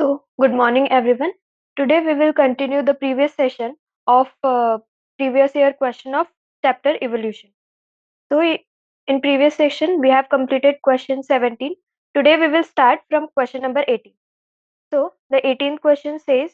So, good morning, everyone. Today we will continue the previous session of previous year question of chapter evolution. So, in previous session we have completed question 17. Today we will start from question number 18. So, the 18th question says,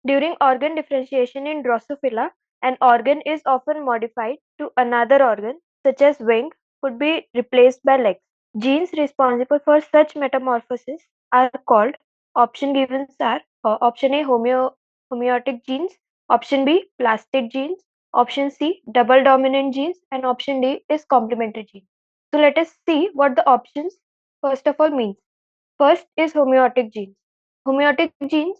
during organ differentiation in Drosophila, an organ is often modified to another organ, such as wing, could be replaced by legs. Genes responsible for such metamorphosis are called, option givens are option A homeotic genes, option B plastic genes, option C double dominant genes, and option D is complementary genes. So let us see what the options first of all means. First is homeotic genes. Homeotic genes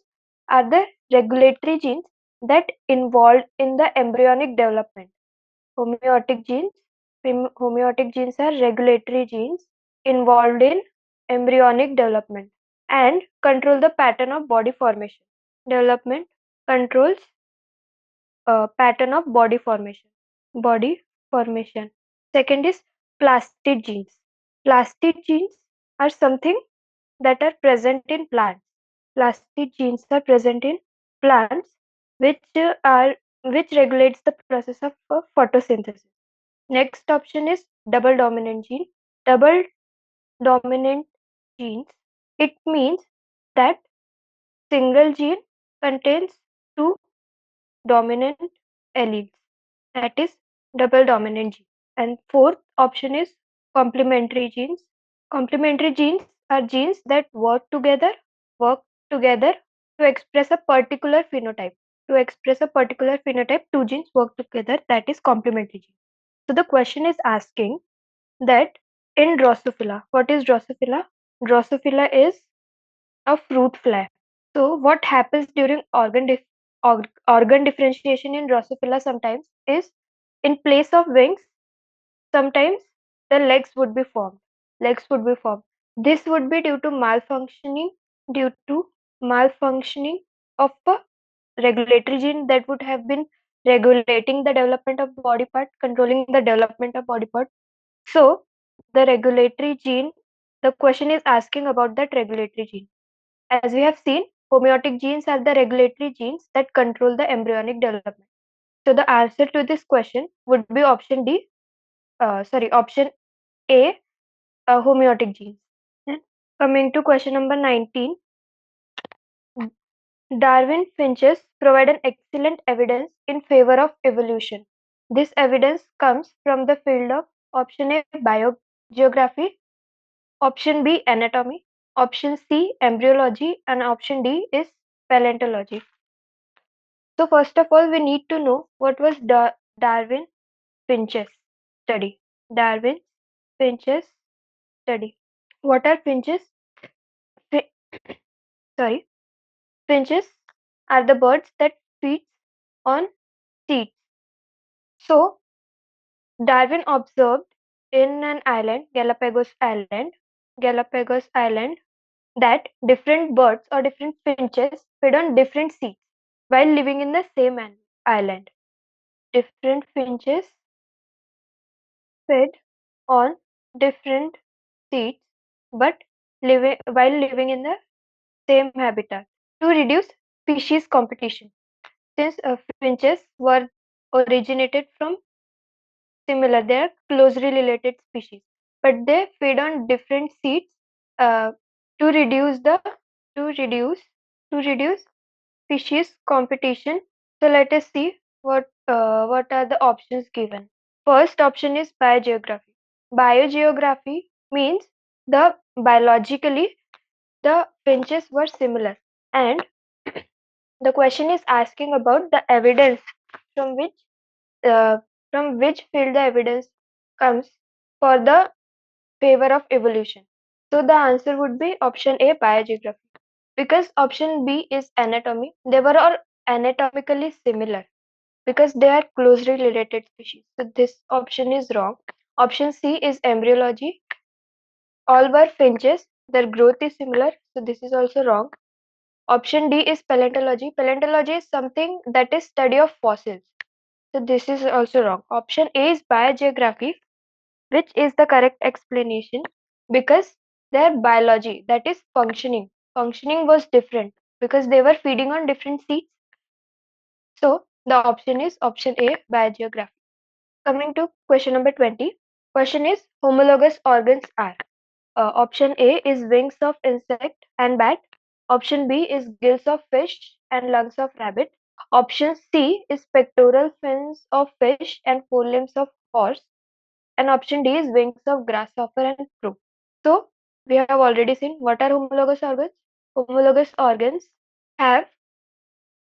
are the regulatory genes that involved in the embryonic development. Homeotic genes Homeotic genes are regulatory genes involved in embryonic development and control the pattern of body formation. Development controls pattern of body formation. Body formation. Second is plastid genes. Plastid genes are something that are present in plants. Plastid genes are present in plants which which regulates the process of photosynthesis. Next option is double dominant gene. Double dominant genes. It means that single gene contains two dominant alleles. That is double dominant gene. And fourth option is complementary genes. Complementary genes are genes that work together to express a particular phenotype. To express a particular phenotype, two genes work together. That is complementary gene. So the question is asking that in Drosophila, what is Drosophila? Drosophila is a fruit fly. So what happens during organ differentiation in Drosophila sometimes is, in place of wings, sometimes the legs would be formed. Legs would be formed. This would be due to malfunctioning of a regulatory gene that would have been regulating the development of body part, controlling the development of body part. So the regulatory gene, the question is asking about that regulatory gene. As we have seen, homeotic genes are the regulatory genes that control the embryonic development. So the answer to this question would be option A, homeotic genes. And coming to question number 19, Darwin finches provide an excellent evidence in favor of evolution. This evidence comes from the field of option A, biogeography, option B, anatomy, option C, embryology, and option D is paleontology. So first of all, we need to know what was Darwin Finch's study. Darwin Finch's study. What are finches? Fi- Sorry, finches are the birds that feed on seeds. So Darwin observed in an island, Galapagos Island, that different birds or different finches feed on different seeds while living in the same island. Different finches fed on different seeds but while living in the same habitat to reduce species competition. Since finches were originated from similar, they are closely related species, but they feed on different seeds uh, to reduce the to reduce to reduce species competition. So let us see what are the options given. First option is biogeography. Biogeography means the biologically the finches were similar, and the question is asking about the evidence from uh, which field the evidence comes for the favor of evolution. So the answer would be option A, biogeography, because option B is anatomy. They were all anatomically similar because they are closely related species. So this option is wrong. Option C is embryology. All were finches. Their growth is similar. So this is also wrong. Option D is paleontology. Paleontology is something that is study of fossils. So this is also wrong. Option A is biogeography, which is the correct explanation because their biology, that is functioning. functioning was different because they were feeding on different seeds. So the option is option A, biogeography. Coming to question number 20. Question is homologous organs are. Option A is wings of insect and bat. Option B is gills of fish and lungs of rabbit. Option C is pectoral fins of fish and forelimbs of horse. And option D is wings of grasshopper and crow. So we have already seen what are homologous organs. Homologous organs have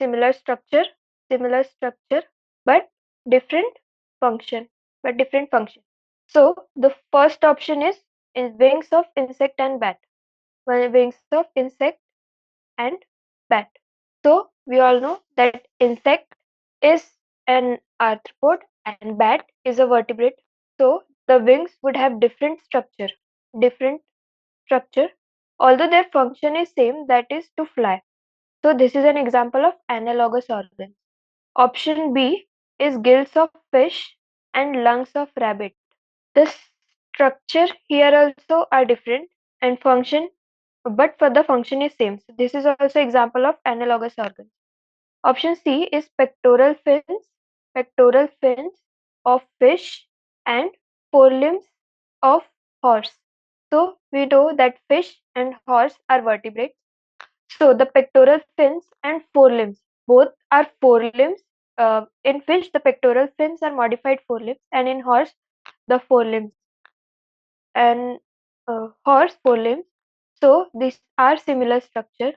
similar structure, similar structure, but different function, but different function. So the first option is in wings of insect and bat. Well, wings of insect and bat. So we all know that insect is an arthropod and bat is a vertebrate. So the wings would have different structure, although their function is same, that is to fly. So this is an example of analogous organs. Option B is gills of fish and lungs of rabbit. The structure here also are different and function, but for the function is same. So this is also example of analogous organs. Option C is pectoral fins of fish and forelimbs of horse. So we know that fish and horse are vertebrates. So the pectoral fins and forelimbs, both are forelimbs. In fish, the pectoral fins are modified forelimbs, and in horse, the forelimbs and horse forelimbs. So these are similar structure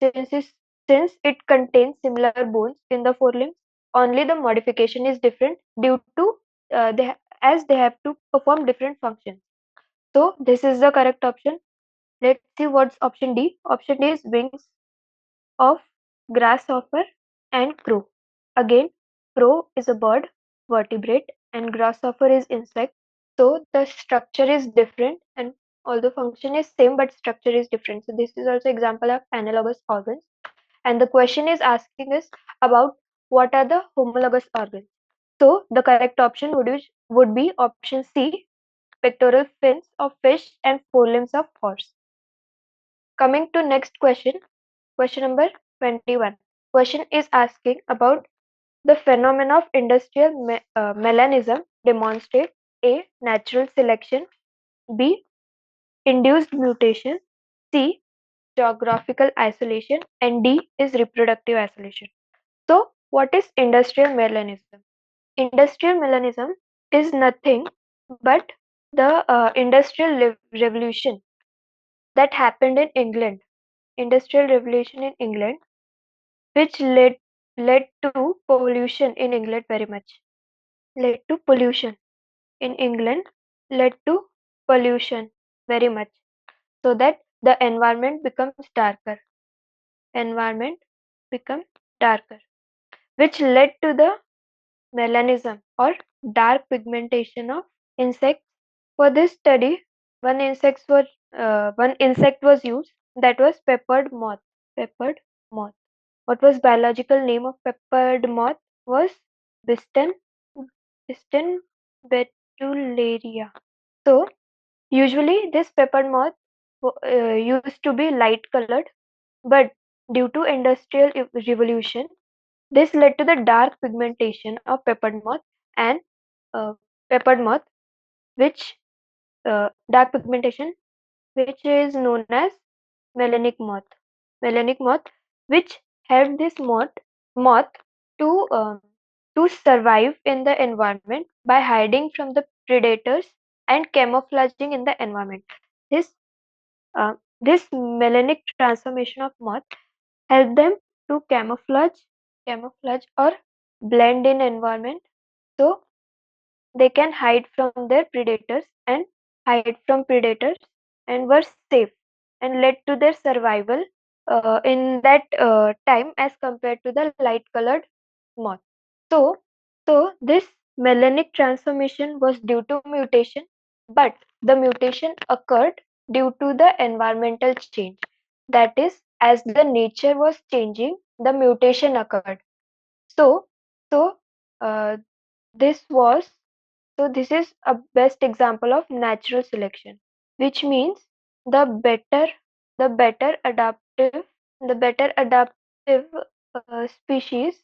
since since it contains similar bones in the forelimbs. Only the modification is different due to as they have to perform different functions. So this is the correct option. Let's see what's option D. Option D is wings of grasshopper and crow. Again, crow is a bird, vertebrate, and grasshopper is insect. So the structure is different, and although function is same, but structure is different. So this is also example of analogous organs. And the question is asking us about what are the homologous organs. So the correct option would be option C, pectoral fins of fish and forelimbs of horse. Coming to next question, question number 21. Question is asking about the phenomena of industrial melanism demonstrate A. Natural selection, B. Induced mutation, C. Geographical isolation, and D is reproductive isolation. So what is industrial melanism? Industrial melanism is nothing but the industrial revolution that happened in England. Industrial revolution in England, which led to pollution in England very much. Led to pollution in England, led to pollution very much, so that the environment becomes darker. Environment becomes darker, which led to the melanism or dark pigmentation of insects. For this study, one insect was used, that was peppered moth. Peppered moth. What was biological name of peppered moth was Biston Biston betularia. So usually this peppered moth used to be light colored, but due to industrial revolution, this led to the dark pigmentation of and uh, peppered moth, which dark pigmentation, which is known as melanic moth. Melanic moth, which helped this moth to to survive in the environment by hiding from the predators and camouflaging in the environment. This this melanic transformation of moth help them to camouflage or blend in environment, so they can hide from their predators and hide from predators and were safe and led to their survival in that time as compared to the light colored moth. So, so this melanic transformation was due to mutation, but the mutation occurred due to the environmental change. That is, as the nature was changing, the mutation occurred. So, so uh, this was this is a best example of natural selection, which means the better the better adaptive species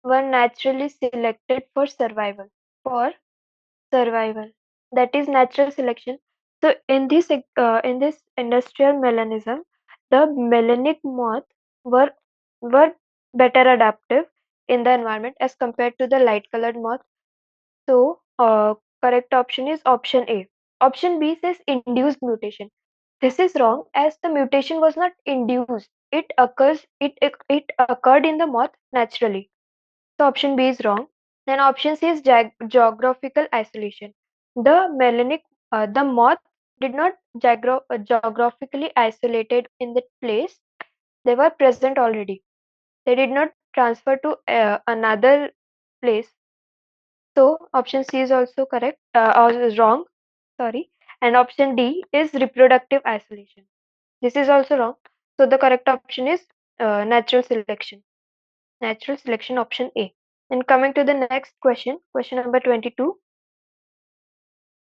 were naturally selected for survival. For survival, that is natural selection. So in this industrial melanism, the melanic moth were were better adaptive in the environment as compared to the light colored moth. So correct option is option A. Option B says induced mutation. This is wrong as the mutation was not induced. It occurred in the moth naturally. So option B is wrong. Then option C is geographical isolation. The moth did not geographically isolated in that place. They were present already. They did not transfer to another place. So option C is also correct, or is wrong. Sorry. And option D is reproductive isolation. This is also wrong. So the correct option is natural selection. Natural selection, option A. And coming to the next question, question number 22.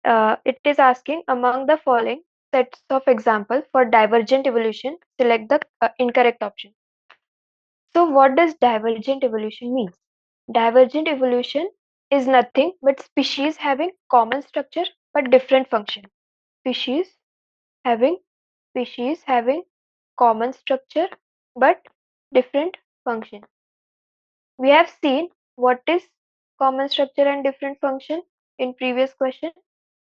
It is asking among the following sets of example for divergent evolution, select the incorrect option. So what does divergent evolution mean? Divergent evolution is nothing but species having common structure but different function. Species having species having common structure but different function. We have seen what is common structure and different function in previous question.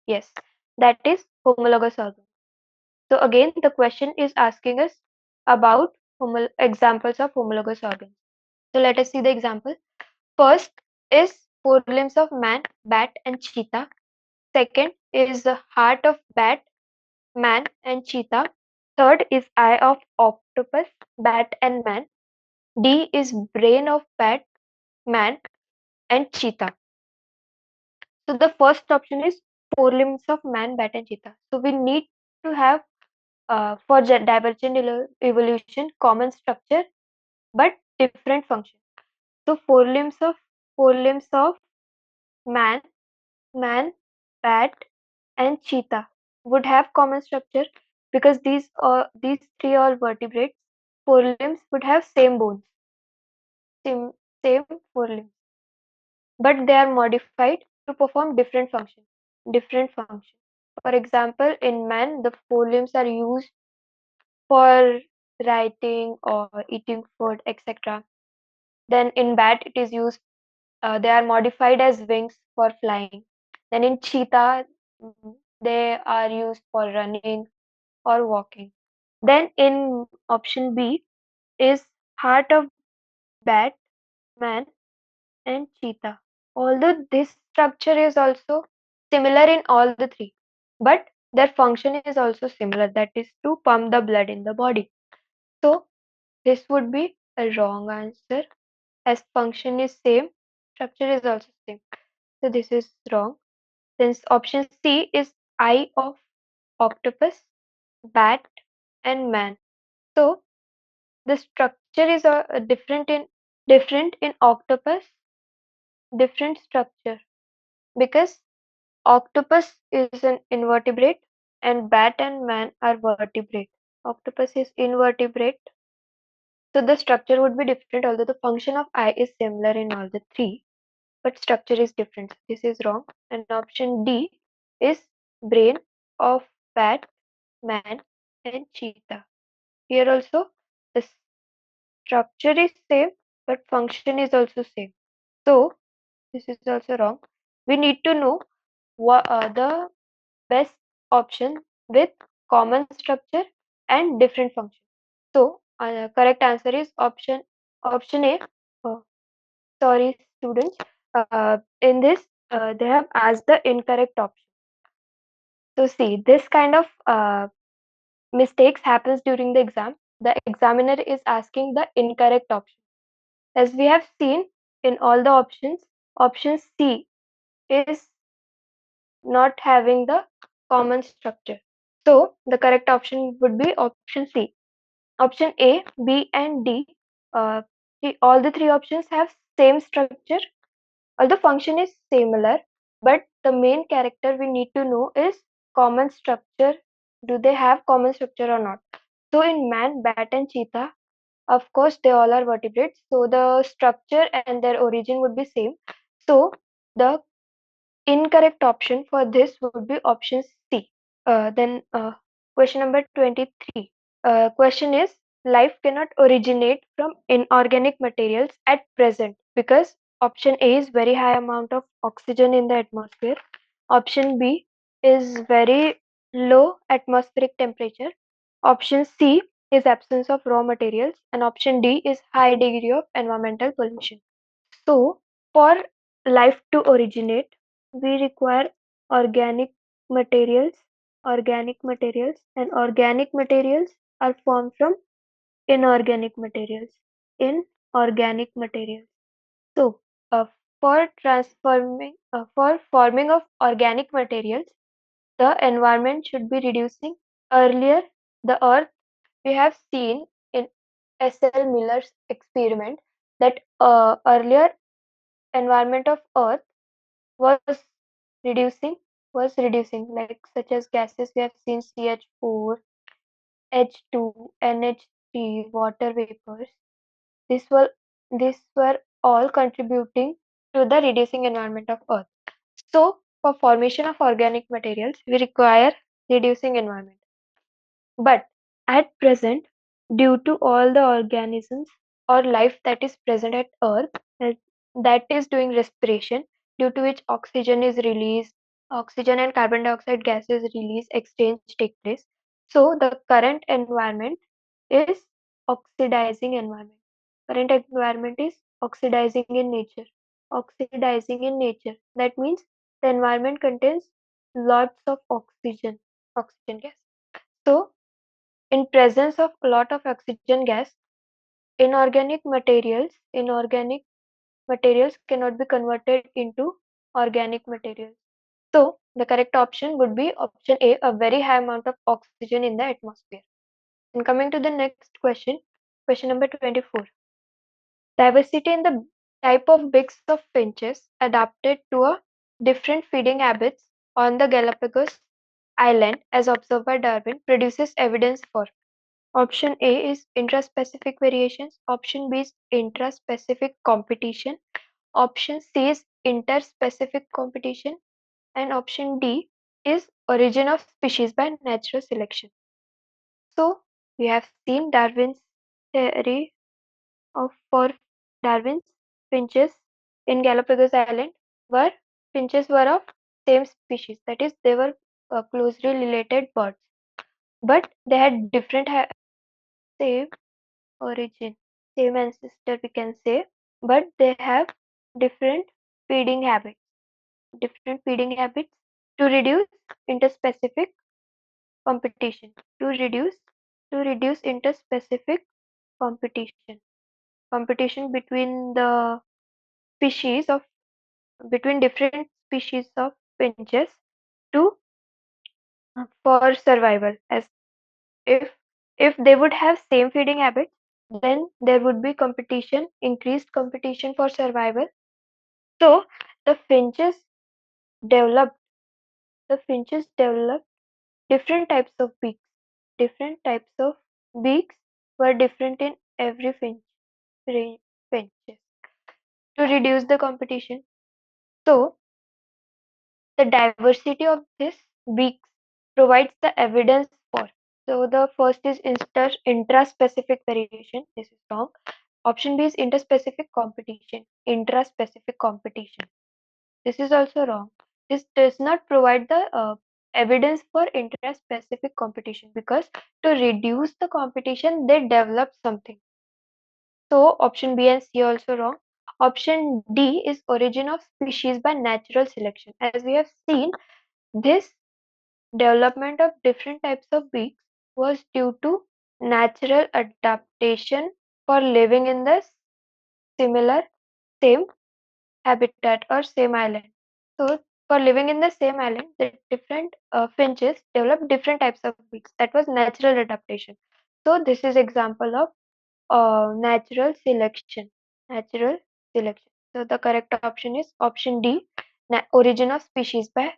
Yes, that is homologous organ. So again, the question is asking us about examples of homologous organs. So let us see the example. First is four limbs of man, bat, and cheetah. Second is the heart of bat, man, and cheetah. Third is eye of octopus, bat, and man. D is brain of bat, man, and cheetah. So the first option is four limbs of man, bat, and cheetah. So we need to have for divergent evolution common structure but different function. So four limbs of man, bat, and cheetah would have common structure because these three are vertebrates. Four limbs would have same bones, same same four limbs, but they are modified to perform different function. Different function. For example, in man, the four limbs are used for writing or eating food, etc. Then in bat, it is used. They are modified as wings for flying. Then in cheetah, they are used for running or walking. Then in option B is heart of bat, man, and cheetah. Although this structure is also similar in all the three, but their function is also similar, that is to pump the blood in the body. So this would be a wrong answer as function is same, structure is also same. So this is wrong. Since option C is eye of octopus, bat, and man. So the structure is different in octopus, different structure because octopus is an invertebrate and bat and man are vertebrate. Octopus is invertebrate, so the structure would be different, although the function of eye is similar in all the three, but structure is different. This is wrong. And option D is brain of bat, man, and cheetah. Here also the structure is same, but function is also same. So this is also wrong. We need to know what the best option with common structure and different function. So correct answer is option A. Uh, Sorry, students. In this, they have asked the incorrect option. So see, this kind of mistakes happens during the exam. The examiner is asking the incorrect option. As we have seen in all the options, option C is not having the common structure. So the correct option would be option C. Option A, B, and D. All the three options have same structure. Although function is similar, but the main character we need to know is common structure. Do they have common structure or not? So in man, bat and cheetah, of course they all are vertebrates, so the structure and their origin would be same. So the incorrect option for this would be option C. Then question number 23. Question is, life cannot originate from inorganic materials at present because option A is very high amount of oxygen in the atmosphere. Option B is very low atmospheric temperature. Option C is absence of raw materials, and option D is high degree of environmental pollution. So, for life to originate, we require organic materials, and organic materials are formed from inorganic materials. Inorganic materials. So, for forming of organic materials, the environment should be reducing. Earlier, the earth, we have seen in S.L. Miller's experiment that earlier environment of earth was reducing like such as gases we have seen CH4, H2, NH3, water vapors. These were all contributing to the reducing environment of earth. So for formation of organic materials we require reducing environment. But at present, due to all the organisms or life that is present at Earth, that is doing respiration, due to which oxygen is released, oxygen and carbon dioxide gases release, exchange take place. So the current environment is oxidizing environment. Current environment is oxidizing in nature. Oxidizing in nature. That means the environment contains lots of oxygen gas. So in presence of a lot of oxygen gas, inorganic materials cannot be converted into organic materials. So the correct option would be option A, a very high amount of oxygen in the atmosphere. And coming to the next question, question number 24. Diversity in the type of beaks of finches adapted to a different feeding habits on the Galapagos Island as observed by Darwin produces evidence for. Option A is intraspecific variations. Option B is intraspecific competition. Option C is interspecific competition. And option D is origin of species by natural selection. So we have seen Darwin's theory of for Darwin's finches in Galapagos Island were finches were of same species. That is, they were closely related birds, but they had different same origin, same ancestor we can say, but they have different feeding habits. Different feeding habits to reduce interspecific competition. To reduce interspecific competition. Competition between the species of between different species of finches to for survival. As if they would have same feeding habits, then there would be competition, increased competition for survival. So the finches developed developed different types of beaks. Different types of beaks were different in every finches to reduce the competition. So the diversity of this beaks provides the evidence for. So the first is intraspecific variation. This is wrong. Option B is interspecific competition. Intraspecific competition. This is also wrong. This does not provide the evidence for intraspecific competition because to reduce the competition, they develop something. So option B and C also wrong. Option D is origin of species by natural selection. As we have seen, this development of different types of beaks was due to natural adaptation for living in the similar same habitat or same island. So for living in the same island, the different finches developed different types of beaks. That was natural adaptation. So this is example of natural selection. Natural selection. So the correct option is option D, origin of species by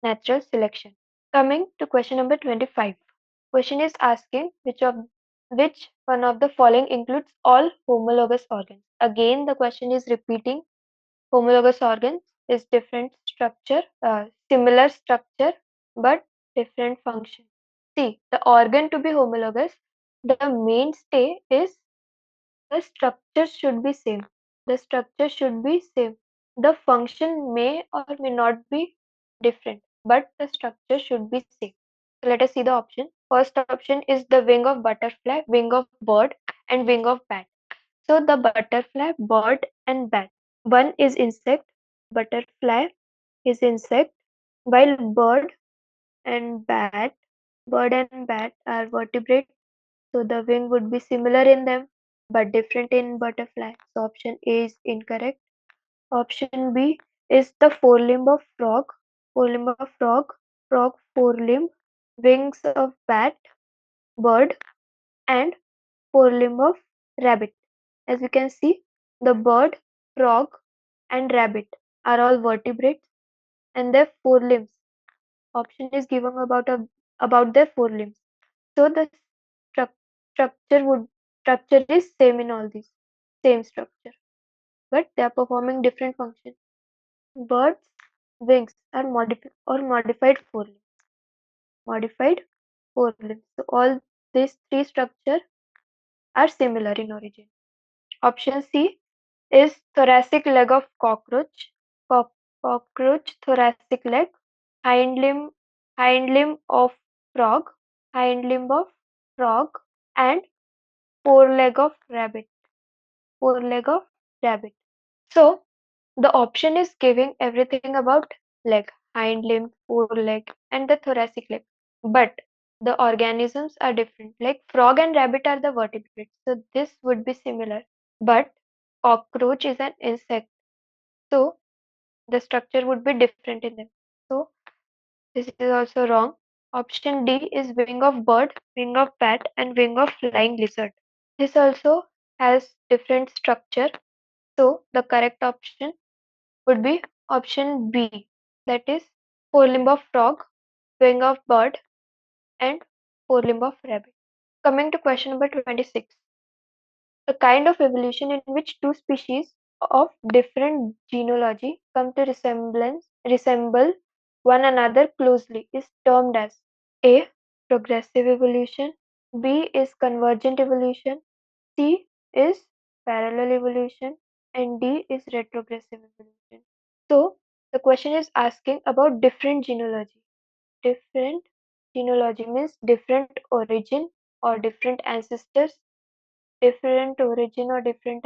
natural selection. Coming to question number 25. Question is asking which one of the following includes all homologous organs. Again, the question is repeating. Homologous organs is different structure, similar structure, but different function. See, the organ to be homologous, the mainstay is the structure should be same. The structure should be same. The function may or may not be different, but the structure should be same. So let us see the option. First option is the wing of butterfly, wing of bird, and wing of bat. So the butterfly, bird, and bat. One is insect, butterfly is insect, while bird and bat are vertebrate. So the wing would be similar in them, but different in butterfly. So option A is incorrect. Option B is the forelimb of frog, forelimb of frog forelimb, wings of bat, bird, and forelimb of rabbit. As you can see, the bird, frog, and rabbit are all vertebrates, and their forelimbs. Option is given about their forelimbs. So the struc- structure would structure is same in all these, same structure, but they are performing different functions. Birds' wings are modified forelimbs. Modified forelimbs. So all these three structures are similar in origin. Option C is thoracic leg of cockroach. Cockroach thoracic leg. Hind limb hind limb of frog. Hind limb of frog, and foreleg of rabbit. Foreleg of rabbit. So the option is giving everything about leg, hind limb, foreleg, and the thoracic leg. But the organisms are different. Like frog and rabbit are the vertebrates, so this would be similar. But cockroach is an insect, so the structure would be different in them. So this is also wrong. Option D is wing of bird, wing of bat, and wing of flying lizard. This also has different structure. So the correct option would be option B, that is forelimb of frog, wing of bird, and forelimb of rabbit. Coming to question number 26. The kind of evolution in which two species of different genealogy come to resemble one another closely is termed as A. Progressive evolution, B is convergent evolution, C is parallel evolution, and D is retrogressive evolution. So the question is asking about different genealogy. Different genealogy means different origin or different ancestors, different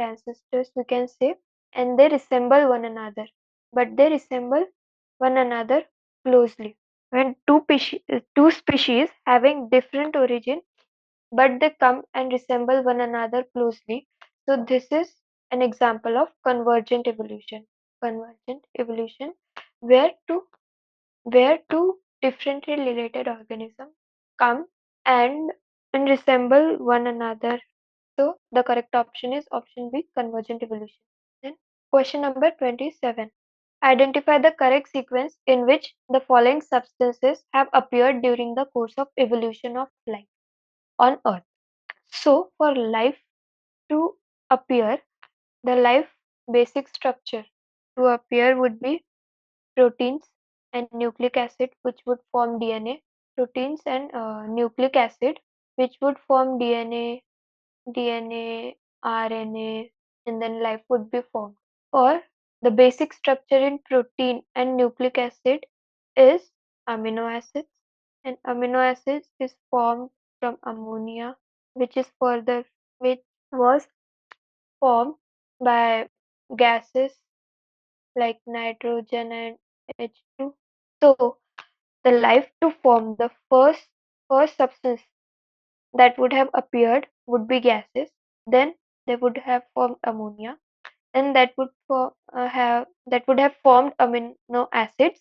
ancestors we can say, and they resemble one another, but they resemble one another closely. When two species having different origin, but they come and resemble one another closely. So this is an example of convergent evolution. Convergent evolution, where two differently related organisms come and, resemble one another. So the correct option is option B, convergent evolution. Then question number 27. Identify the correct sequence in which the following substances have appeared during the course of evolution of life on Earth. So for life to appear, the life basic structure to appear would be proteins and nucleic acid, which would form DNA. Proteins and nucleic acid, which would form DNA, RNA, and then life would be formed. Or the basic structure in protein and nucleic acid is amino acids, and amino acids is formed from ammonia, which is further which was formed by gases like nitrogen and H2. So the life to form the first substance that would have appeared would be gases. Then they would have formed ammonia, and that would have formed amino acids,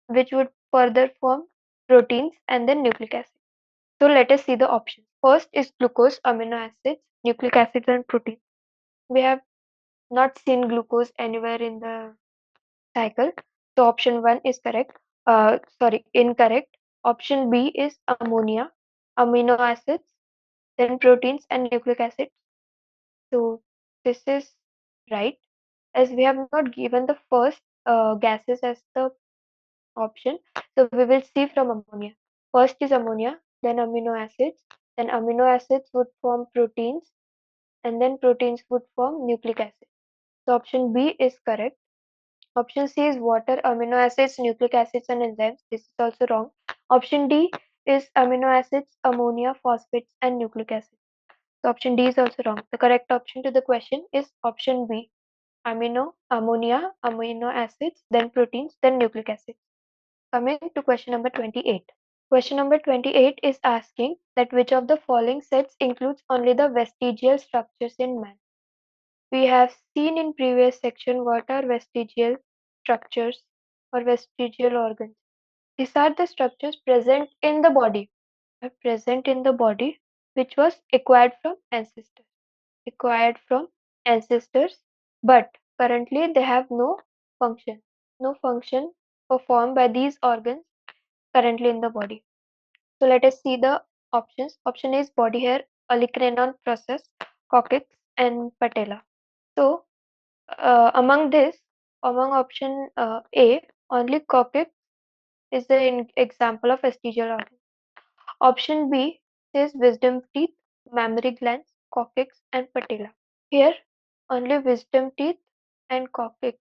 which would further form proteins and then nucleic acid. So let us see the options. First is glucose, amino acids, nucleic acids, and protein. We have not seen glucose anywhere in the cycle. So option 1 is correct. Sorry, incorrect. Option B is ammonia. amino acids, then proteins and nucleic acids. So this is right, as we have not given the first gases as the option. So we will see from ammonia. First is ammonia, then amino acids, then amino acids would form proteins, and then proteins would form nucleic acid. So option B is correct. Option C is water, amino acids, nucleic acids, and enzymes. This is also wrong. Option D is amino acids, ammonia, phosphates, and nucleic acids. So option D is also wrong. The correct option to the question is option B. Ammonia, amino acids, then proteins, then nucleic acids. Coming to question number 28. Question number 28 is asking that which of the following sets includes only the vestigial structures in man. We have seen in previous section what are vestigial structures or vestigial organs. These are the structures present in the body, which was acquired from ancestors, but currently they have function, no function performed by these organs currently in the body. So let us see the options. Option A is body hair, olecranon process, coccyx, and patella. So among option A, only coccyx is the example of vestigial organ. Option B says wisdom teeth, mammary glands, coccyx, and patella. Here, only wisdom teeth and coccyx.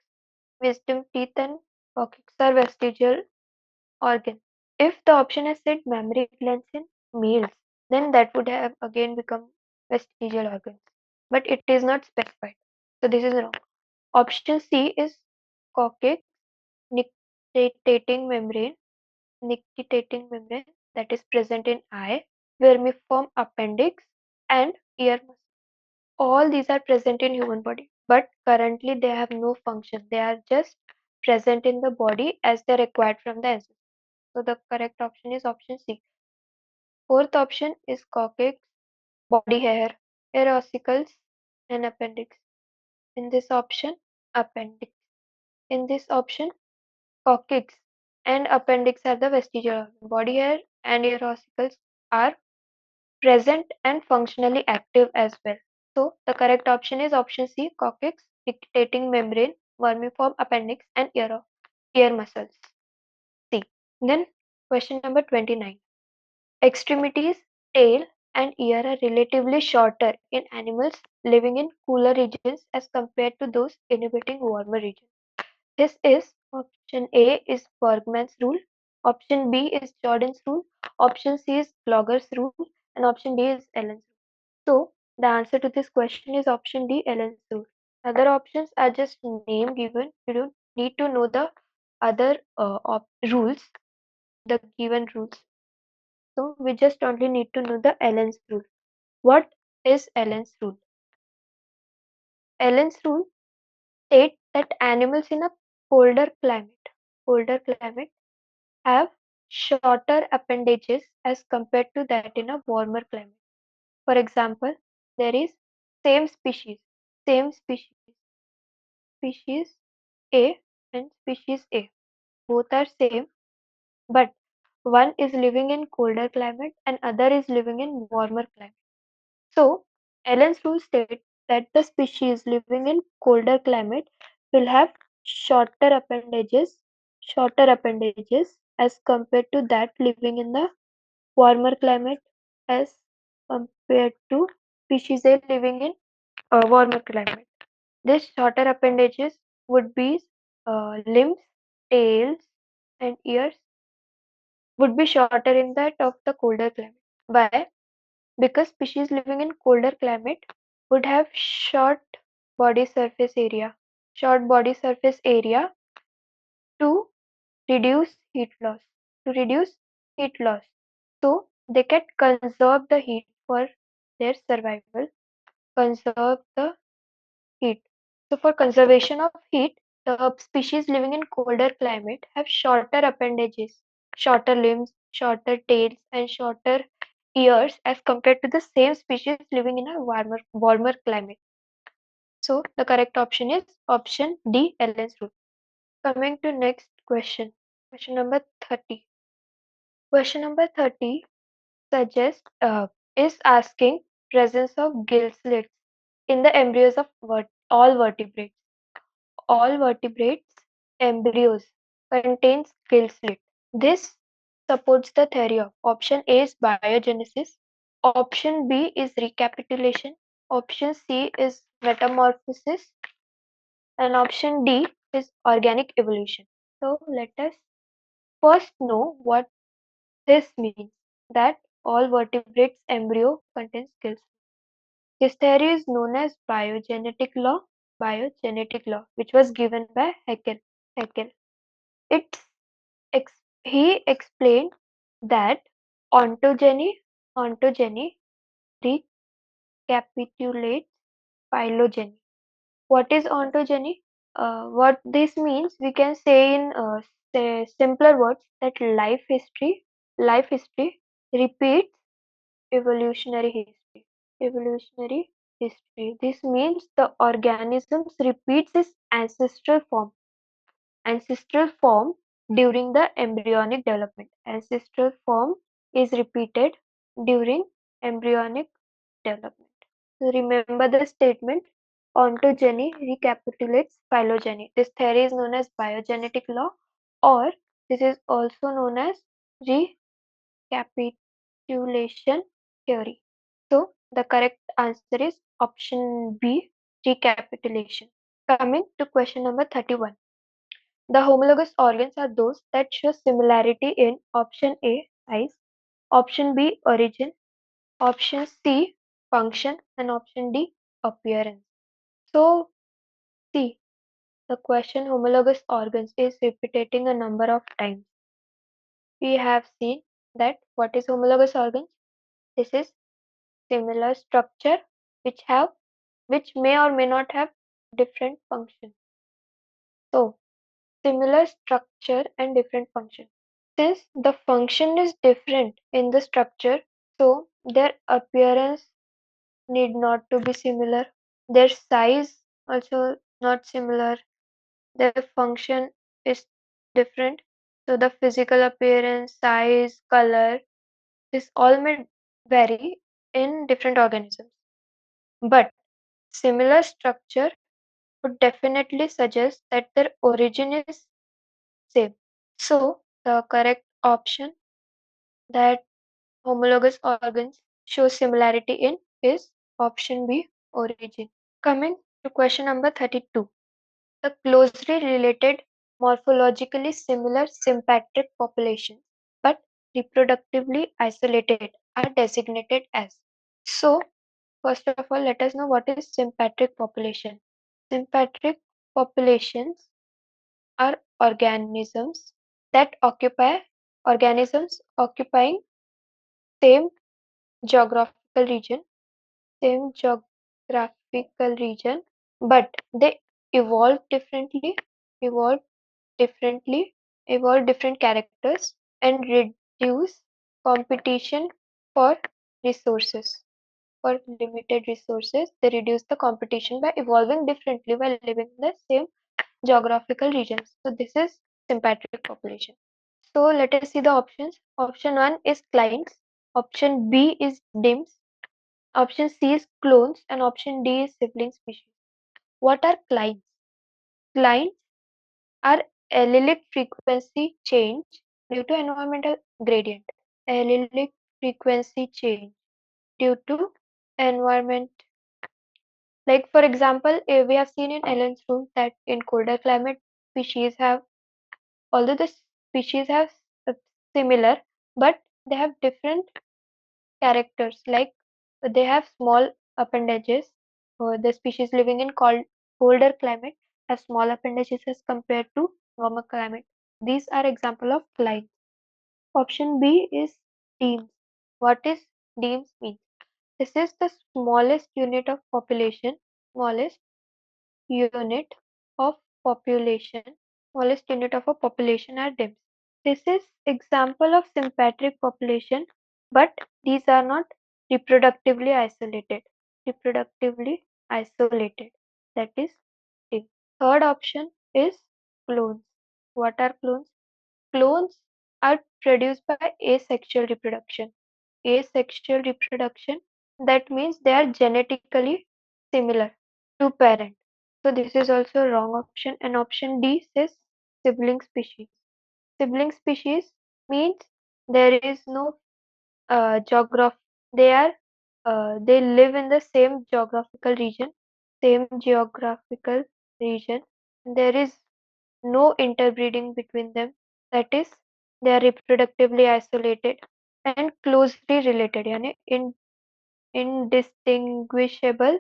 Wisdom teeth and coccyx are vestigial organs. If the option has said mammary glands in males, then that would have again become vestigial organs. But it is not specified. So this is wrong. Option C is coccyx, nictitating membrane, that is present in eye, vermiform appendix, and ear muscle. All these are present in human body, but currently they have no function. They are just present in the body as they are required from the ancestors. So the correct option is option C. Fourth option is coccyx, body hair ossicles, and appendix. In this option, appendix. In this option, coccyx and appendix are the vestigial organ. Body hair and ear ossicles are present and functionally active as well. So the correct option is option C, coccyx, nictitating membrane, vermiform appendix, and ear muscles. C. Then question number 29. Extremities, tail, and ear are relatively shorter in animals living in cooler regions as compared to those inhabiting warmer regions. This is option A is Bergman's rule, option B is Jordan's rule, option C is Vlogger's rule, and option D is Allen's rule. So the answer to this question is option D, Allen's rule. Other options are just name given. You don't need to know the other rules, the given rules. So we just only need to know the Allen's rule. What is Allen's rule? Allen's rule states that animals in a colder climate have shorter appendages as compared to that in a warmer climate. For example, there is same species, same species, species A and species A. Both are same, but one is living in colder climate and other is living in warmer climate. So, Allen's rule states that the species living in colder climate will have shorter appendages as compared to that living in the warmer climate as compared to species A living in a warmer climate. These shorter appendages would be limbs, tails, and ears would be shorter in that of the colder climate. Why? Because species living in colder climate would have body surface area, short body surface area to reduce heat loss. To reduce heat loss. So they can conserve the heat for their survival, conserve the heat. So for conservation of heat, the species living in colder climate have shorter appendages, shorter limbs, shorter tails, and shorter ears as compared to the same species living in a warmer climate. So the correct option is option D, Allen's rule. Coming to next question, question number 30. Question number 30 suggest is asking presence of gill slits in the embryos of all vertebrates. All vertebrates embryos contains gill slit. This supports the theory of option A is biogenesis, option B is recapitulation, option C is metamorphosis, and option D is organic evolution. So let us first know what this means, that all vertebrates embryo contains gill slit. This theory is known as biogenetic law, which was given by Haeckel. Haeckel. It's he explained that ontogeny recapitulates phylogeny. What is ontogeny? What this means, we can say in simpler words that life history repeats evolutionary history. Evolutionary history. This means the organism repeats its ancestral form during the embryonic development. Ancestral form is repeated during embryonic development. So remember the statement, ontogeny recapitulates phylogeny. This theory is known as biogenetic law, or this is also known as recapitulation theory. So the correct answer is option B, recapitulation. Coming to question number 31. The homologous organs are those that show similarity in option A, size, option B, origin, option C, function, and option D, appearance. So, see, the question homologous organs is repeating a number of times. We have seen that what is homologous organs? This is similar structure which may or may not have different functions. So, similar structure and different function. Since the function is different in the structure, so their appearance need not to be similar. Their size also not similar. Their function is different. So the physical appearance, size, color, this all may vary in different organisms. But similar structure would definitely suggest that their origin is same. So the correct option that homologous organs show similarity in is option B, origin. Coming to question number 32. The closely related, morphologically similar sympatric populations but reproductively isolated are designated as. So, first of all, let us know what is sympatric population. Sympatric populations are that organisms occupying same geographical region, same geographical region, but they evolve differently, evolve differently, evolve different characters, and reduce competition for resources. For limited resources, they reduce the competition by evolving differently while living in the same geographical regions. So this is sympatric population. So let us see the options. Option 1 is clients, option B is DIMS, option C is clones, and option D is sibling species. What are clients? Clients are allelic frequency change due to environmental gradient. Allelic frequency change due to environment. Like for example, we have seen in Ellen's room that in colder climate species have, although the species have similar, but they have different characters. Like they have small appendages. The species living in colder climate have small appendages as compared to warmer climate. These are example of clients. Option B is DEEMS. What is DEEMS mean? This is the smallest unit of population, smallest unit of population, smallest unit of a population are DIMS. This is example of sympatric population, but these are not reproductively isolated. Reproductively isolated. That is DIMS. Third option is clones. What are clones? Clones are produced by asexual reproduction. asexual reproduction. That means they are genetically similar to parent. So this is also a wrong option. And option D says sibling species. Sibling species means there is no geograph. They are they live in the same geographical region. Same geographical region. There is no interbreeding between them. That is, they are reproductively isolated and closely related. यानी indistinguishable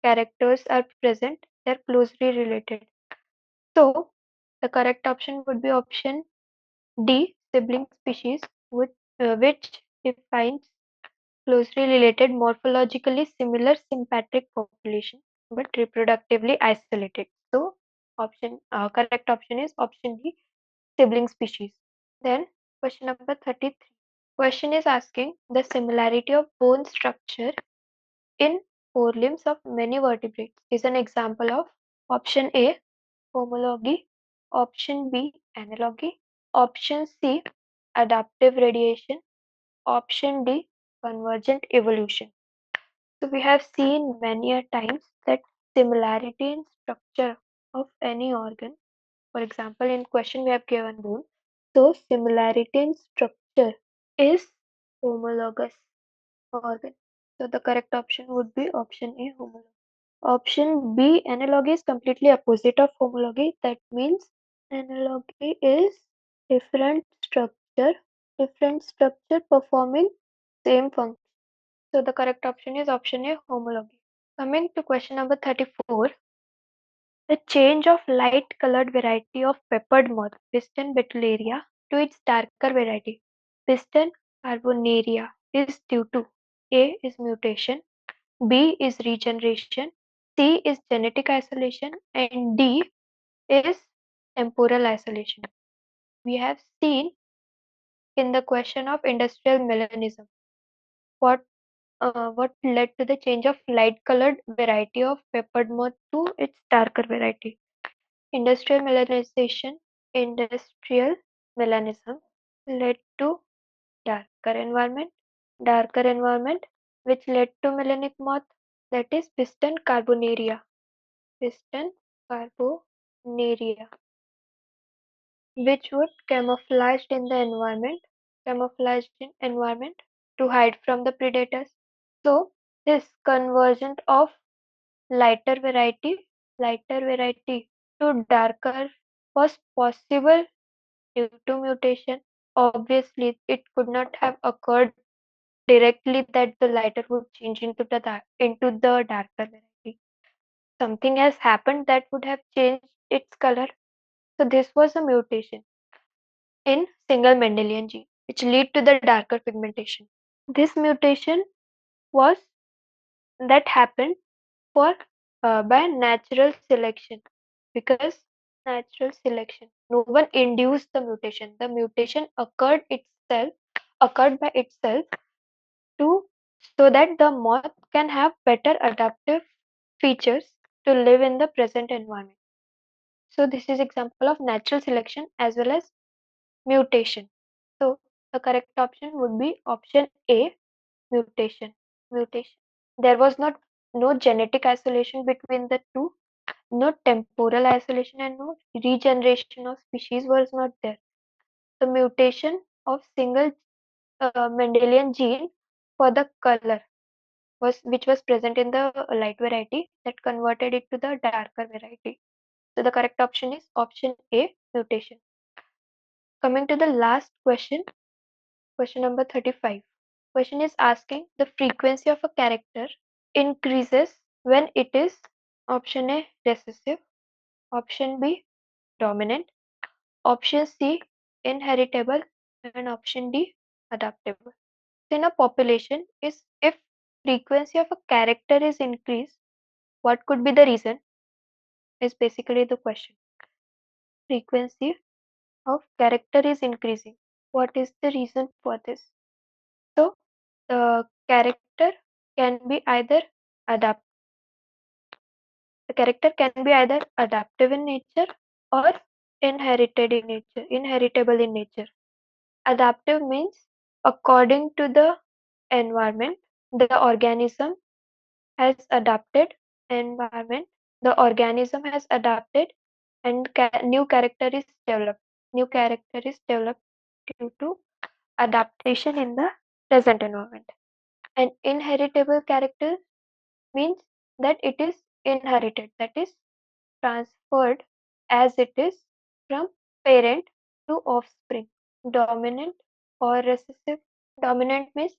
characters are present. They are closely related. So the correct option would be option D, sibling species, which defines closely related, morphologically similar sympatric population, but reproductively isolated. So correct option is option D, sibling species. Then question number 33. Question is asking the similarity of bone structure in forelimbs of many vertebrates is an example of option A, homology, option B, analogy, option C, adaptive radiation, option D, convergent evolution. So we have seen many a times that similarity in structure of any organ, for example, in question we have given bone. So similarity in structure is homologous organ. So the correct option would be option A, homology. Option B, analogy is completely opposite of homology. That means analogy is different structure, different structure performing same function. So the correct option is option A, homology. Coming to question number 34. The change of light colored variety of peppered moth, Piston betullaria, to its darker variety, Piston carbonaria, is due to A is mutation, B is regeneration, C is genetic isolation, and D is temporal isolation. We have seen in the question of industrial melanism what what led to the change of light colored variety of peppered moth to its darker variety. Industrial melanization, industrial melanism led to darker environment, which led to melanic moth, that is piston carbonaria, piston carbonaria, which would camouflaged in environment to hide from the predators. So this conversion of lighter variety to darker was possible due to mutation. Obviously, it could not have occurred directly that the lighter would change into the darker variety. Something has happened that would have changed its color. So this was a mutation in single Mendelian gene, which lead to the darker pigmentation. This mutation was that happened for by natural selection, because natural selection, no one induced the mutation. The mutation occurred by itself to so that the moth can have better adaptive features to live in the present environment. So this is example of natural selection as well as mutation. So the correct option would be option A, mutation. Mutation. There was no genetic isolation between the two, no temporal isolation, and no regeneration of species was not there. The mutation of single Mendelian gene for the color which was present in the light variety that converted it to the darker variety. So the correct option is option A, mutation. Coming to the last question, question number 35. Question is asking the frequency of a character increases when it is option A, recessive, option B, dominant, option C, inheritable, and option D, adaptable. In a population, is if frequency of a character is increased, what could be the reason? Is basically the question. Frequency of character is increasing. What is the reason for this? So the character can be either adapt. The character can be either adaptive in nature or inheritable in nature. Adaptive means according to the environment, the organism has adapted. Environment, the organism has adapted, and new character is developed. New character is developed due to adaptation in the present environment. An inheritable character means that it is inherited, that is transferred as it is from parent to offspring. Dominant or recessive. Dominant means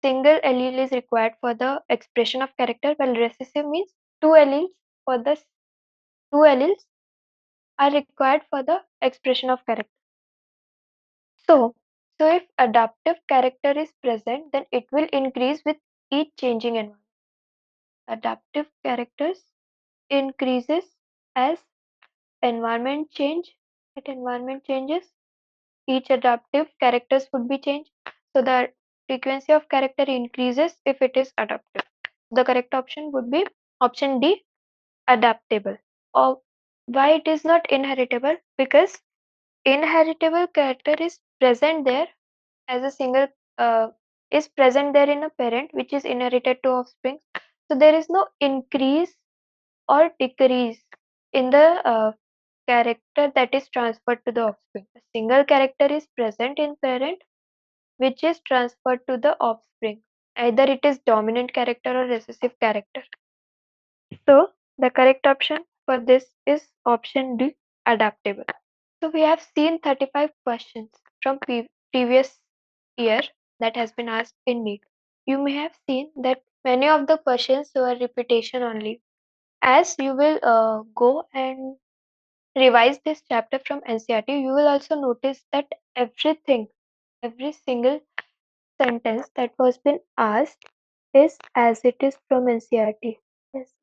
single allele is required for the expression of character, while recessive means two alleles for the two alleles are required for the expression of character. So, so if adaptive character is present, then it will increase with each changing environment. Adaptive characters increases as environment change. If environment changes, each adaptive characters would be changed. So the frequency of character increases if it is adaptive. The correct option would be option D, adaptable. Or why it is not inheritable? Because inheritable character is present there as a single uh, is present there in a parent which is inherited to offspring. So there is no increase or decrease in the character that is transferred to the offspring. A single character is present in parent which is transferred to the offspring. Either it is dominant character or recessive character. So the correct option for this is option D, adaptable. So we have seen 35 questions from previous year that has been asked in NEET. You may have seen that many of the questions were repetition only. As you will go and revise this chapter from NCERT, you will also notice that every single sentence that was been asked is as it is from NCERT. Yes,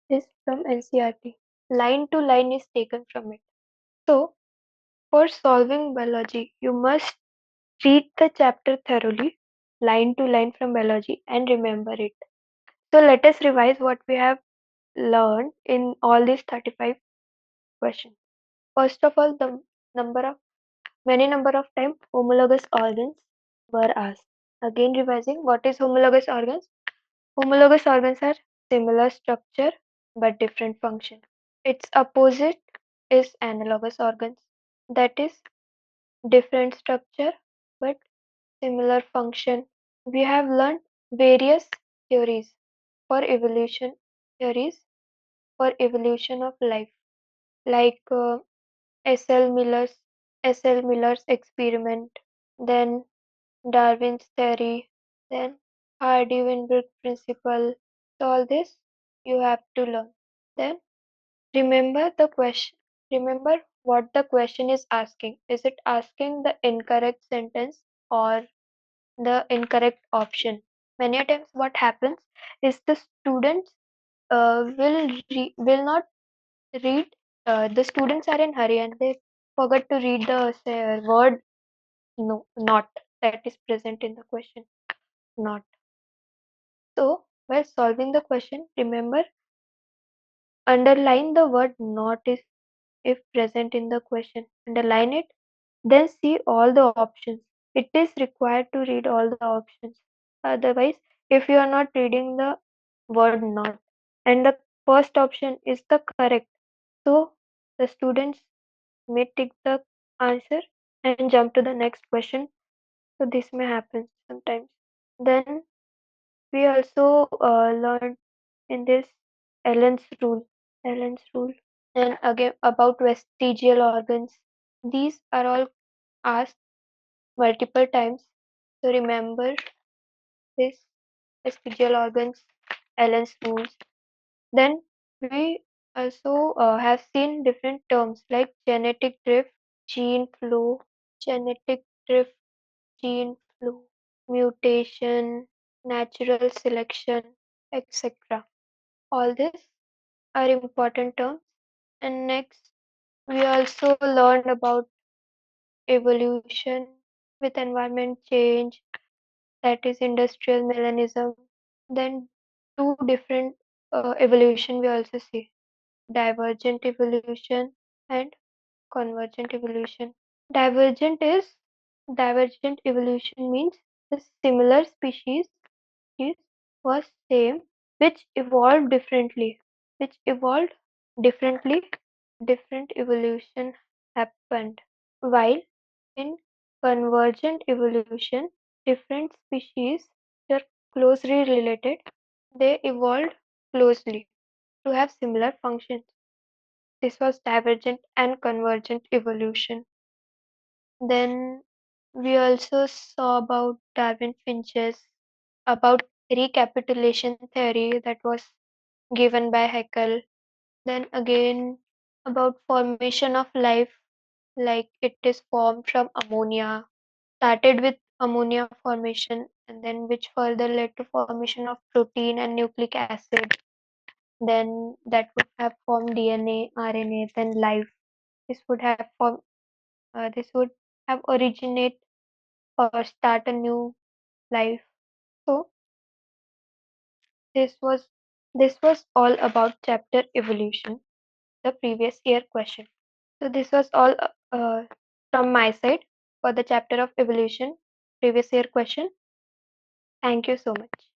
is from NCERT. Line to line is taken from it. So, for solving biology, you must read the chapter thoroughly, line to line from biology, and remember it. So, let us revise what we have learned in all these 35 questions. First of all, the number of many number of time homologous organs were asked. Again, revising what is homologous organs. Homologous organs are similar structure but different function. Its opposite is analogous organs, that is different structure but similar function. We have learned various theories for evolution theories for evolution of life, like SL Miller's experiment, then Darwin's theory, then Hardy-Weinberg principle. So all this you have to learn. Then remember the question. Remember what the question is asking. Is it asking the incorrect sentence or the incorrect option? Many a times what happens is the students will not read. The students are in hurry and they forget to read the word no, not that is present in the question. Not. So while solving the question, remember underline the word not is if present in the question. Underline it, then see all the options. It is required to read all the options. Otherwise, if you are not reading the word not and the first option is the correct, so the students may tick the answer and jump to the next question. So this may happen sometimes. Then we also learned in this Allen's rule. Allen's rule. And again about vestigial organs. These are all asked multiple times. So remember this vestigial organs, Allen's rules. Then we also have seen different terms like genetic drift, gene flow, genetic drift, gene flow, mutation, natural selection, etc. All these are important terms. And next, we also learned about evolution with environment change, that is industrial melanism. Then two different evolution we also see, divergent evolution and convergent evolution. Divergent is divergent evolution means The similar species was same, which evolved differently. Which evolved differently. Different evolution happened. While in convergent evolution, different species are closely related. They evolved closely to have similar functions. This was divergent and convergent evolution. Then we also saw about Darwin Finch's about recapitulation theory that was given by Haeckel. Then again about formation of life, like it is formed from ammonia, started with ammonia formation and then which further led to formation of protein and nucleic acid. Then that would have formed DNA, RNA, then life. This would have formed. This would have originate or start a new life. So this was this was all about chapter evolution, the previous year question. So this was all from my side for the chapter of evolution, previous year question. Thank you so much.